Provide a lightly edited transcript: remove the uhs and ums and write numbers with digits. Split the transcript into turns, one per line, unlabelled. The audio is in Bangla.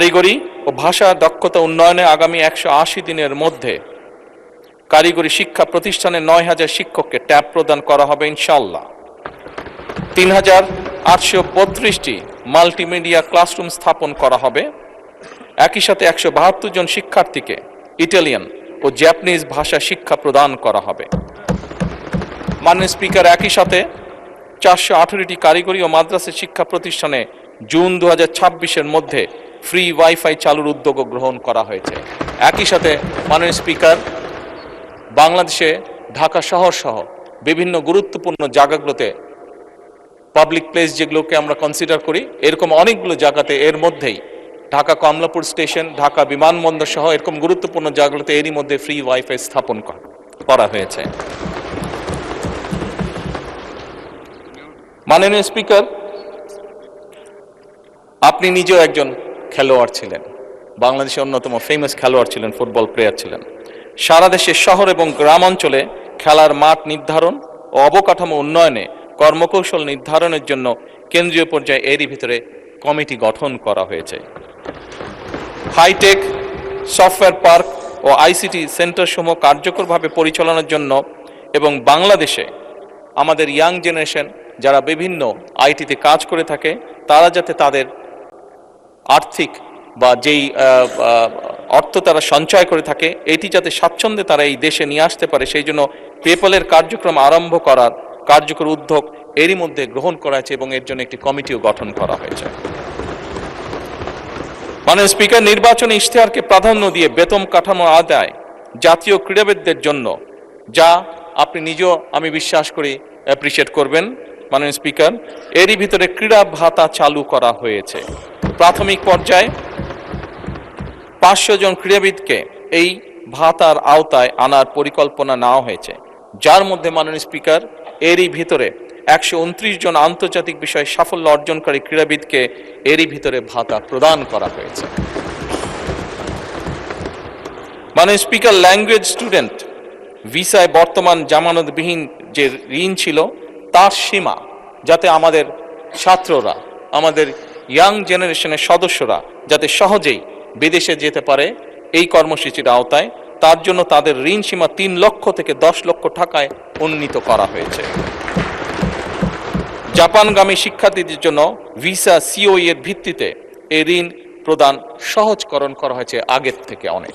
কারিগরি ও ভাষা দক্ষতা উন্নয়নে আগামী 180 দিনের মধ্যে কারিগরি শিক্ষা প্রতিষ্ঠানে 9000 শিক্ষককে ট্যাব প্রদান করা হবে ইনশাআল্লাহ। 3832টি মাল্টিমিডিয়া ক্লাসরুম স্থাপন করা হবে। একই সাথে 172 জন শিক্ষার্থীকে ইটালিয়ান ও জাপানিজ ভাষা শিক্ষা প্রদান করা হবে। মাননীয় স্পিকার, একই সাথে 418টি কারিগরি ও মাদ্রাসা শিক্ষা প্রতিষ্ঠানে জুন 2026-এর মধ্যে ফ্রি ওয়াইফাই চালুর উদ্যোগ গ্রহণ করা হয়েছে। একই সাথে মাননীয় স্পিকার, বাংলাদেশে ঢাকা শহর সহ বিভিন্ন গুরুত্বপূর্ণ জায়গাগুলোতে পাবলিক প্লেস যেগুলোকে আমরা কনসিডার করি, এরকম অনেকগুলো জায়গাতে এর মধ্যেই ঢাকা কমলাপুর স্টেশন, ঢাকা বিমানবন্দর সহ এরকম গুরুত্বপূর্ণ জায়গাগুলোতে এরই মধ্যে ফ্রি ওয়াইফাই স্থাপন করা হয়েছে। মাননীয় স্পিকার, আপনি নিজেও একজন খেলোয়াড় ছিলেন, বাংলাদেশের অন্যতম ফেমাস খেলোয়াড় ছিলেন, ফুটবল প্লেয়ার ছিলেন। সারা দেশের শহর এবং গ্রাম অঞ্চলে খেলার মাঠ নির্ধারণ ও অবকাঠামো উন্নয়নে কর্মকৌশল নির্ধারণের জন্য কেন্দ্রীয় পর্যায়ে এরই ভিতরে কমিটি গঠন করা হয়েছে। হাইটেক সফটওয়্যার পার্ক ও আইসিটি সেন্টারসমূহ কার্যকরভাবে পরিচালনার জন্য এবং বাংলাদেশে আমাদের ইয়াং জেনারেশন যারা বিভিন্ন আইটিতে কাজ করে থাকে তারা যাতে তাদের আর্থিক বা যেই অর্থ তারা সঞ্চয় করে থাকে এটি যাতে স্বাচ্ছন্দ্যে তারা এই দেশে নিয়ে আসতে পারে, সেই জন্য পেপ্যালের কার্যক্রম আরম্ভ করার কার্যকর উদ্যোগ এরই মধ্যে গ্রহণ করা হয়েছে এবং এর জন্য একটি কমিটিও গঠন করা হয়েছে। মাননীয় স্পিকার, নির্বাচনী ইশতেহারকে প্রাধান্য দিয়ে বেতন কাঠামো আদায় জাতীয় ক্রীড়াবিদদের জন্য, যা আপনি নিজেও আমি বিশ্বাস করি অ্যাপ্রিসিয়েট করবেন মাননীয় স্পিকার, এরই ভিতরে ক্রীড়া ভাতা চালু করা হয়েছে। প্রাথমিক পর্যায়ে 500 জন ক্রীড়াবিদকে এই ভাতার আওতায় আনার পরিকল্পনা নেওয়া হয়েছে, যার মধ্যে মাননীয় স্পিকার এরই ভিতরে 129 জন আন্তর্জাতিক বিষয়ে সাফল্য অর্জনকারী ক্রীড়াবিদকে এরই ভিতরে ভাতা প্রদান করা হয়েছে। মাননীয় স্পিকার, ল্যাঙ্গুয়েজ স্টুডেন্ট ভিসায় বর্তমান জামানতবিহীন যে ঋণ ছিল তার সীমা যাতে আমাদের ছাত্ররা, আমাদের ইয়াং জেনারেশনের সদস্যরা যাতে সহজেই বিদেশে যেতে পারে এই কর্মসূচির আওতায়, তার জন্য তাদের ঋণ সীমা 3 লক্ষ থেকে 10 লক্ষ টাকায় উন্নীত করা হয়েছে। জাপানগামী শিক্ষার্থীদের জন্য ভিসা সিওই এর ভিত্তিতে এই ঋণ প্রদান সহজকরণ করা হয়েছে আগের থেকে অনেক।